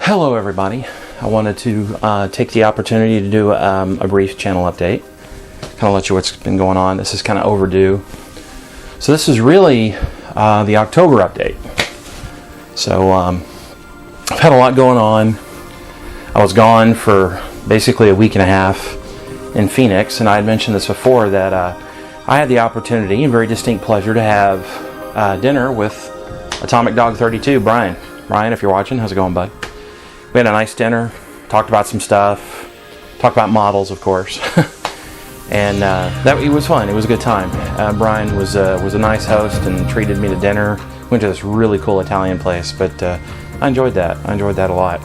Hello everybody. I wanted to take the opportunity to do a brief channel update. Kind of let you know what's been going on. This is kind of overdue. So this is really the October update. So I've had a lot going on. I was gone for basically a week and a half in Phoenix, and I had mentioned this before that I had the opportunity and very distinct pleasure to have dinner with Atomic Dog 32, Brian. Brian, if you're watching, how's it going, bud? We had a nice dinner, talked about some stuff, talked about models, of course, and it was fun. It was a good time. Brian was a nice host and treated me to dinner. Went to this really cool Italian place, but I enjoyed that. I enjoyed that a lot.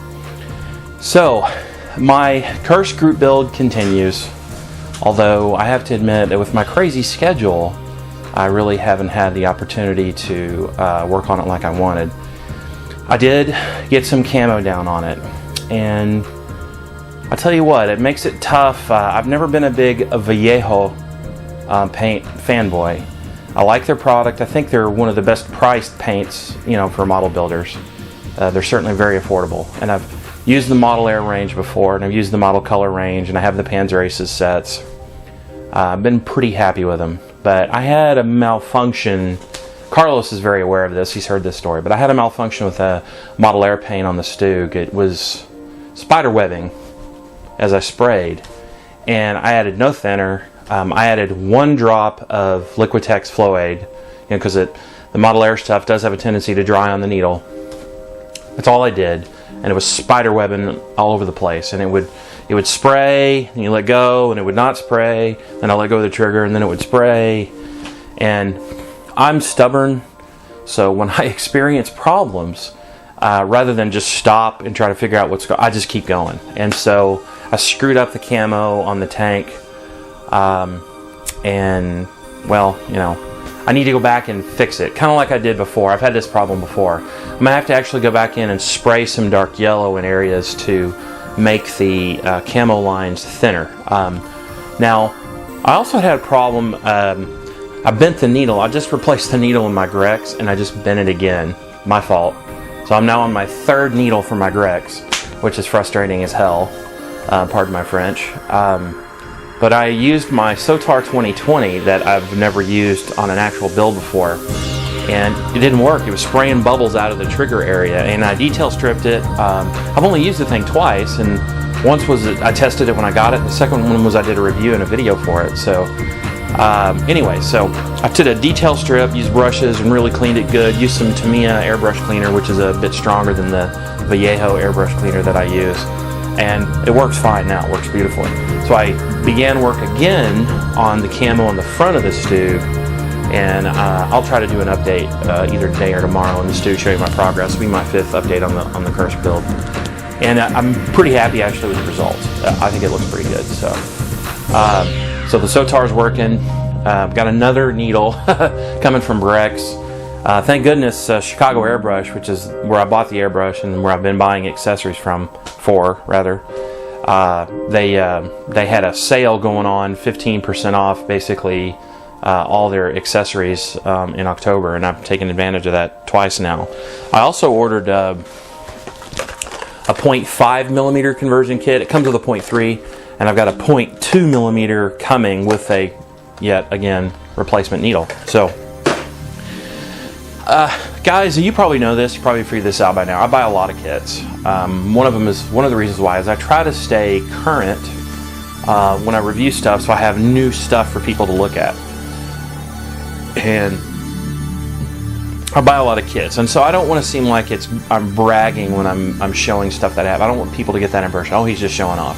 So, my Curse group build continues, although I have to admit that with my crazy schedule, I really haven't had the opportunity to work on it like I wanted. I did get some camo down on it, and I tell you what, it makes it tough. I've never been a big Vallejo paint fanboy. I like their product. I think they're one of the best priced paints, for model builders. They're certainly very affordable, and I've used the Model Air range before, and I've used the Model Color range, and I have the Panzer Aces sets. I've been pretty happy with them, but I had a malfunction. Carlos is very aware of this. He's heard this story, but I had a malfunction with a Model Air paint on the Stug. It was spider webbing as I sprayed, and I added no thinner. I added 1 drop of Liquitex Flow-Aid, because the Model Air stuff does have a tendency to dry on the needle. That's all I did, and it was spider webbing all over the place. And it would spray, and you let go, and it would not spray. Then I let go of the trigger, and then it would spray. And I'm stubborn, so when I experience problems, rather than just stop and try to figure out what's going on, I just keep going. And so I screwed up the camo on the tank, and well, I need to go back and fix it, kind of like I did before. I've had this problem before. I'm gonna have to actually go back in and spray some dark yellow in areas to make the camo lines thinner. Now, I also had a problem. I bent the needle. I just replaced the needle in my Grex, and I just bent it again. My fault. So I'm now on my 3rd needle for my Grex, which is frustrating as hell. Pardon my French. But I used my Sotar 2020 that I've never used on an actual build before, and it didn't work. It was spraying bubbles out of the trigger area, and I detail stripped it. I've only used the thing twice, and once was I tested it when I got it. The second one was I did a review and a video for it. So anyway, so I did a detail strip, used brushes, and really cleaned it good. Used some Tamiya airbrush cleaner, which is a bit stronger than the Vallejo airbrush cleaner that I use. And it works fine now. It works beautifully. So I began work again on the camo on the front of the Stug, and I'll try to do an update either today or tomorrow on the Stug, show you my progress. It'll be my 5th update on the Curse build. And I'm pretty happy actually with the results. I think it looks pretty good. So the Sotar's working. Got another needle coming from Grex. Thank goodness Chicago Airbrush, which is where I bought the airbrush and where I've been buying accessories they had a sale going on, 15% off basically all their accessories in October, and I've taken advantage of that twice now. I also ordered a 0.5 millimeter conversion kit. It comes with a 0.3, and I've got a 0.2 millimeter coming with a, yet again, replacement needle. So guys, you probably know this. You probably figured this out by now. I buy a lot of kits. One of the reasons why is I try to stay current when I review stuff, so I have new stuff for people to look at. And I buy a lot of kits, and so I don't want to seem like I'm bragging when I'm showing stuff that I have. I don't want people to get that impression. Oh, he's just showing off.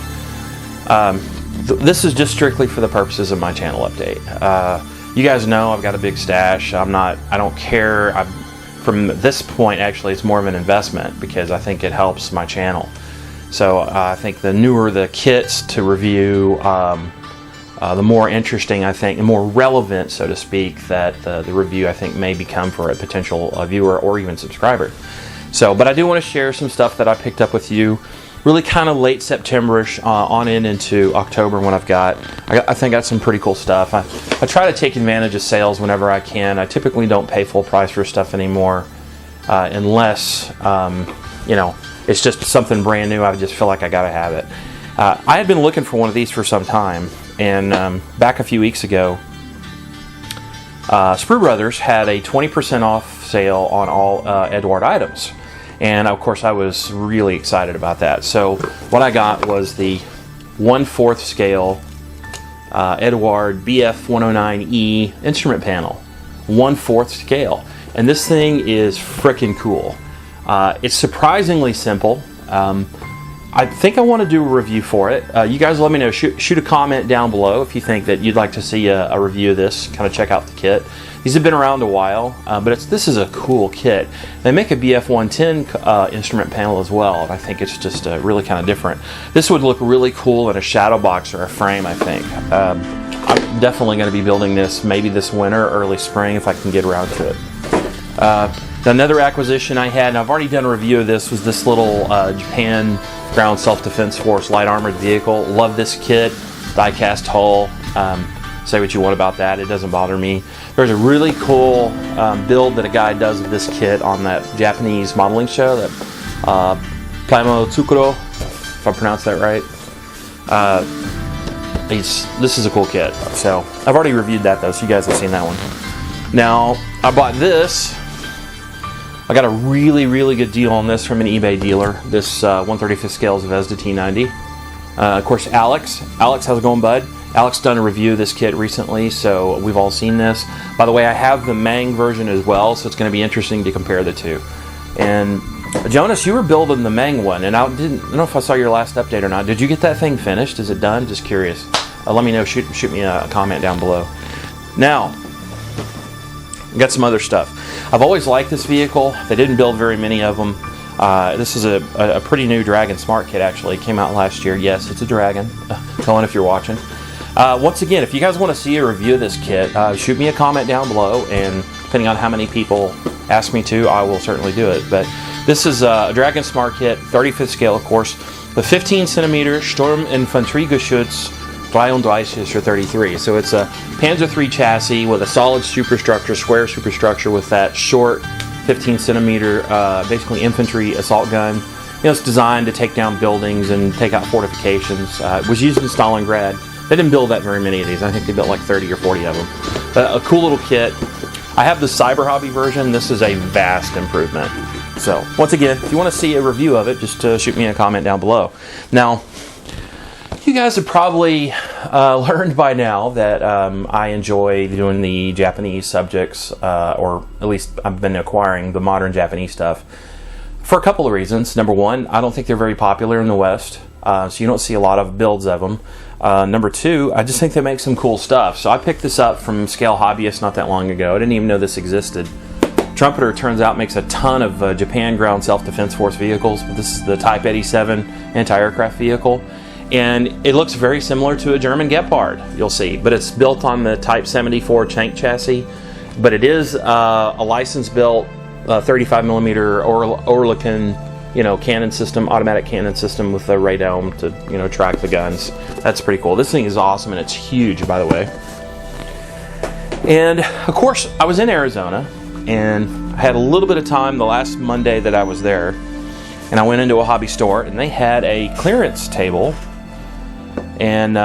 This is just strictly for the purposes of my channel update. You guys know I've got a big stash. I don't care. From this point, actually, it's more of an investment because I think it helps my channel. So I think the newer the kits to review, the more interesting, I think, and more relevant, so to speak, that the review, I think, may become for a potential viewer or even subscriber. So, but I do want to share some stuff that I picked up with you really kind of late September-ish on into October when I think got some pretty cool stuff. I try to take advantage of sales whenever I can. I typically don't pay full price for stuff anymore unless, it's just something brand new. I just feel like I gotta have it. I had been looking for one of these for some time, and back a few weeks ago, Sprue Brothers had a 20% off sale on all Eduard items. And of course I was really excited about that. So what I got was the 1/4 scale Eduard BF109E instrument panel. 1/4 scale. And this thing is freaking cool. It's surprisingly simple. I think I want to do a review for it. You guys let me know. Shoot a comment down below if you think that you'd like to see a review of this. Kind of check out the kit. These have been around a while, but this is a cool kit. They make a BF110 instrument panel as well, and I think it's just really kind of different. This would look really cool in a shadow box or a frame, I think. I'm definitely going to be building this maybe this winter, early spring, if I can get around to it. Another acquisition I had, and I've already done a review of this, was this little Japan Ground Self-Defense Force light armored vehicle. Love this kit, die-cast hull. Say what you want about that, it doesn't bother me. There's a really cool build that a guy does of this kit on that Japanese modeling show, that Plamo Tsukuro, if I pronounced that right. This is a cool kit. So I've already reviewed that though, so you guys have seen that one. Now I bought this. I got a really good deal on this from an eBay dealer. This 1/35 scale Zvezda T90. Of course, Alex, how's it going, bud? Alex done a review of this kit recently, so we've all seen this. By the way, I have the Mang version as well, so it's going to be interesting to compare the two. And Jonas, you were building the Mang one, and I don't know if I saw your last update or not. Did you get that thing finished? Is it done? Just curious. Let me know. Shoot me a comment down below. Now, got some other stuff. I've always liked this vehicle. They didn't build very many of them. This is a pretty new Dragon Smart Kit, actually. It came out last year. Yes, it's a Dragon. Colin, if you're watching. Once again, if you guys want to see a review of this kit, shoot me a comment down below, and depending on how many people ask me to, I will certainly do it. But this is a Dragon Smart Kit, 35th scale, of course. The 15 centimeter Sturminfanteriegeschütz 33 or 33. So it's a Panzer III chassis with a solid superstructure, square superstructure with that short 15 centimeter, basically infantry assault gun. You know, it's designed to take down buildings and take out fortifications. It was used in Stalingrad. They didn't build that very many of these. I think they built like 30 or 40 of them. A cool little kit. I have the Cyber Hobby version. This is a vast improvement. So, once again, if you want to see a review of it, just shoot me a comment down below. Now, you guys have probably learned by now that I enjoy doing the Japanese subjects, or at least I've been acquiring the modern Japanese stuff for a couple of reasons. Number one, I don't think they're very popular in the West, so you don't see a lot of builds of them. Number two, I just think they make some cool stuff. So I picked this up from Scale Hobbyist not that long ago. I didn't even know this existed. Trumpeter, turns out, makes a ton of Japan Ground Self-Defense Force vehicles. This is the Type 87 anti-aircraft vehicle. And it looks very similar to a German Gepard, you'll see. But it's built on the Type 74 Tank chassis. But it is a license-built 35mm Oerlikon, cannon system, automatic cannon system with a radome to, track the guns. That's pretty cool. This thing is awesome, and it's huge, by the way. And, of course, I was in Arizona, and I had a little bit of time the last Monday that I was there, and I went into a hobby store, and they had a clearance table, and,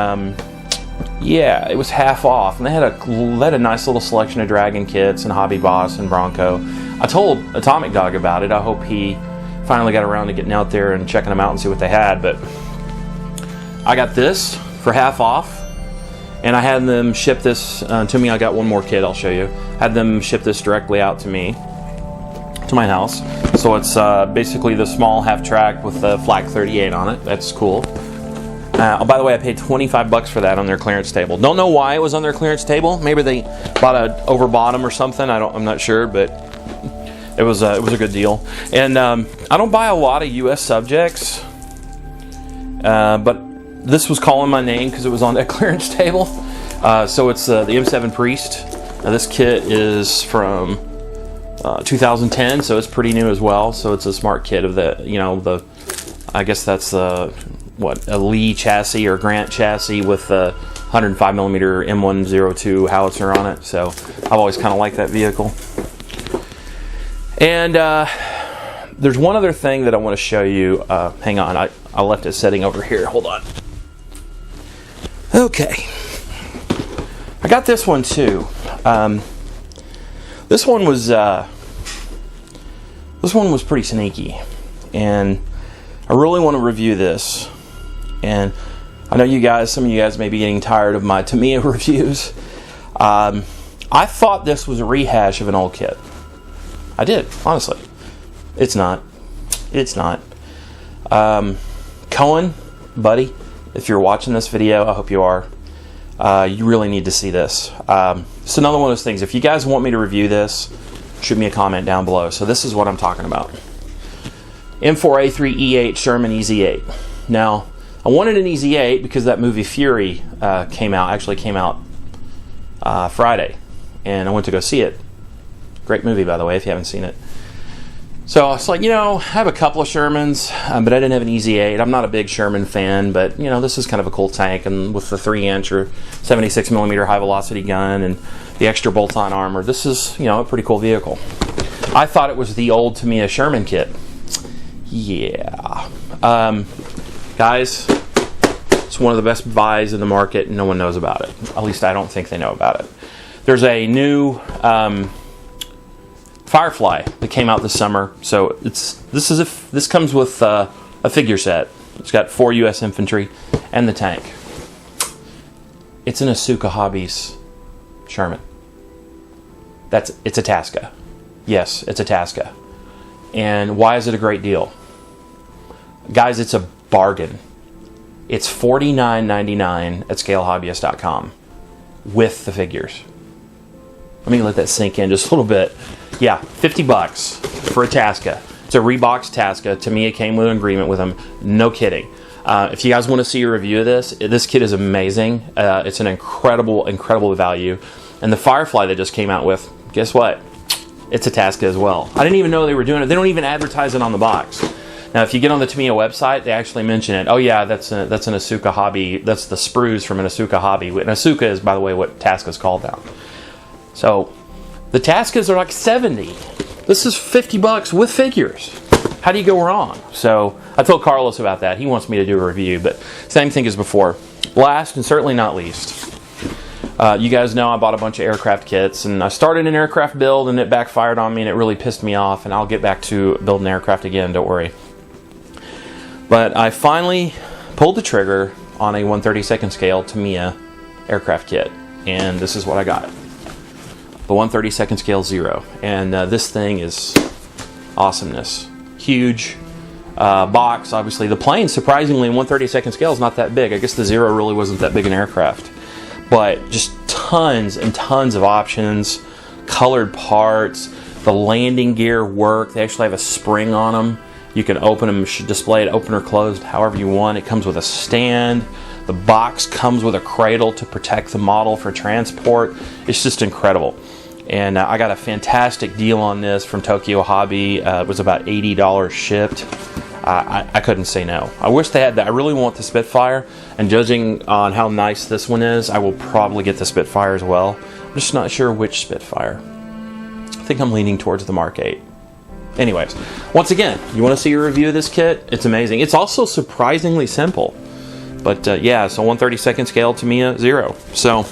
it was half off, and they had a nice little selection of Dragon kits and Hobby Boss and Bronco. I told Atomic Dog about it. I hope he finally got around to getting out there and checking them out and see what they had. But I got this for half off, and I had them ship this to me. I got one more kit I'll show you. Had them ship this directly out to me, to my house. So it's basically the small half track with the Flak 38 on it. That's cool. By the way, I paid $25 for that on their clearance table. Don't know why it was on their clearance table. Maybe they overbought them or something. I'm not sure, but it was a good deal. And I don't buy a lot of U.S. subjects, but this was calling my name because it was on that clearance table. So it's the M7 Priest. Now, this kit is from 2010, so it's pretty new as well. So it's a smart kit of I guess that's a Lee chassis or Grant chassis with a 105mm M102 howitzer on it. So I've always kind of liked that vehicle. And There's one other thing that I want to show you. Hang on, I left it sitting over here. Hold on. Okay, I got this one too. This one was pretty sneaky, and I really want to review this. And I know some of you guys may be getting tired of my Tamiya reviews. I thought this was a rehash of an old kit. I did, honestly. It's not. It's not. Cohen, buddy, if you're watching this video, I hope you are. You really need to see this. It's another one of those things. If you guys want me to review this, shoot me a comment down below. So this is what I'm talking about. M4A3E8 Sherman EZ8. Now, I wanted an EZ8 because that movie Fury came out Friday, and I went to go see it. Great movie, by the way, if you haven't seen it. So I was like, I have a couple of Shermans, but I didn't have an EZ8. I'm not a big Sherman fan, but this is kind of a cool tank, and with the 3-inch or 76mm high velocity gun and the extra bolt-on armor, this is a pretty cool vehicle. I thought it was the old Tamiya Sherman kit. Yeah, guys, it's one of the best buys in the market, and no one knows about it. At least I don't think they know about it. There's a new Firefly that came out this summer. So this comes with a figure set. It's got 4 U.S. infantry and the tank. It's an Asuka Hobbies Sherman. It's a Tasca. Yes, it's a Tasca. And why is it a great deal? Guys, it's a bargain. It's $49.99 at scalehobbyist.com with the figures. Let me let that sink in just a little bit. Yeah, $50 for a Tasca. It's a Reeboks Tasca. Tamiya came with an agreement with them. No kidding. If you guys want to see a review of this kit is amazing. It's an incredible value. And the Firefly they just came out with, guess what? It's a Tasca as well. I didn't even know they were doing it. They don't even advertise it on the box. Now, if you get on the Tamiya website, they actually mention it. Oh yeah, that's an Asuka Hobby. That's the sprues from an Asuka Hobby. And Asuka is, by the way, what Tasca's called now. So the Tascas are like $70. This is $50 with figures. How do you go wrong? So I told Carlos about that. He wants me to do a review, but same thing as before. Last and certainly not least, you guys know I bought a bunch of aircraft kits, and I started an aircraft build and it backfired on me and it really pissed me off, and I'll get back to building aircraft again, don't worry. But I finally pulled the trigger on a 1/32 scale Tamiya aircraft kit, and this is what I got. The 1/32 scale 0, and this thing is awesomeness. Huge box, obviously. The plane, surprisingly, in 1/32 scale is not that big. I guess the 0 really wasn't that big an aircraft, but just tons and tons of options, colored parts. The landing gear work. They actually have a spring on them. You can open them, display it open or closed, however you want. It comes with a stand. The box comes with a cradle to protect the model for transport. It's just incredible. And I got a fantastic deal on this from Tokyo Hobby. It was about $80 shipped. I couldn't say no. I wish they had that. I really want the Spitfire, and judging on how nice this one is, I will probably get the Spitfire as well. I'm just not sure which Spitfire. I think I'm leaning towards the Mark 8. Anyways, once again, you want to see a review of this kit? It's amazing. It's also surprisingly simple. But yeah, so 1/32 scale Tamiya 0. So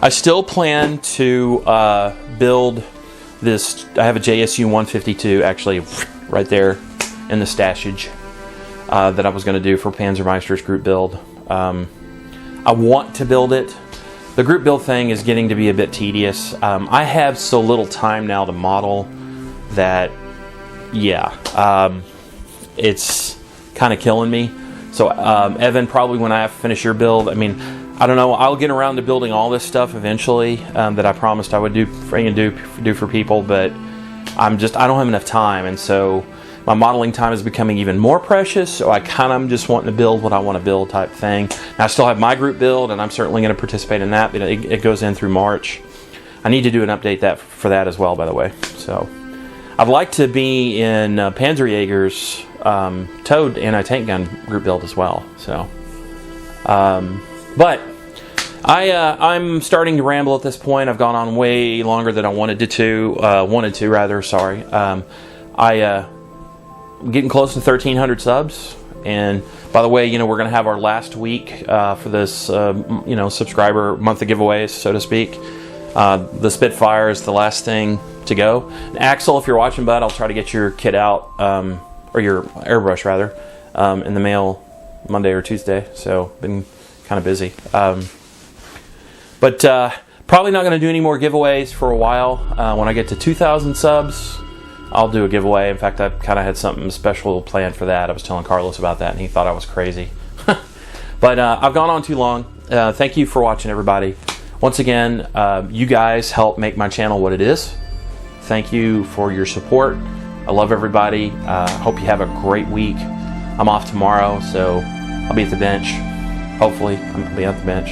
I still plan to build this. I have a JSU 152 actually right there in the stashage that I was going to do for Panzermeister's group build. I want to build it. The group build thing is getting to be a bit tedious. I have so little time now to model that, yeah, it's kind of killing me. So Evan, probably when I finish your build, I mean, I don't know, I'll get around to building all this stuff eventually that I promised I would do for people, but I don't have enough time, and so my modeling time is becoming even more precious, so I kind of am just wanting to build what I want to build type thing. Now, I still have my group build, and I'm certainly going to participate in that, but it goes in through March. I need to do an update for that as well, by the way. So I'd like to be in Panzerjäger's towed anti-tank gun group build as well. So, but I'm starting to ramble at this point. I've gone on way longer than I wanted to. I'm getting close to 1,300 subs. And by the way, we're going to have our last week for this, subscriber month of giveaways, so to speak. The Spitfire is the last thing to go. And Axel, if you're watching, bud, I'll try to get your kit out, or your airbrush rather, in the mail Monday or Tuesday. So been kind of busy. But probably not going to do any more giveaways for a while. When I get to 2,000 subs, I'll do a giveaway. In fact, I kind of had something special planned for that. I was telling Carlos about that, and he thought I was crazy. But I've gone on too long. Thank you for watching, everybody. Once again, you guys help make my channel what it is. Thank you for your support. I love everybody. Hope you have a great week. I'm off tomorrow, so I'll be at the bench. Hopefully, I'll be at the bench.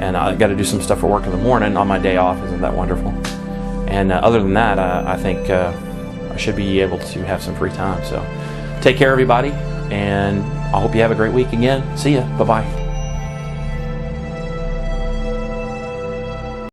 And I got to do some stuff for work in the morning on my day off. Isn't that wonderful? And other than that, I think I should be able to have some free time. So take care, everybody, and I hope you have a great week again. See ya. Bye-bye.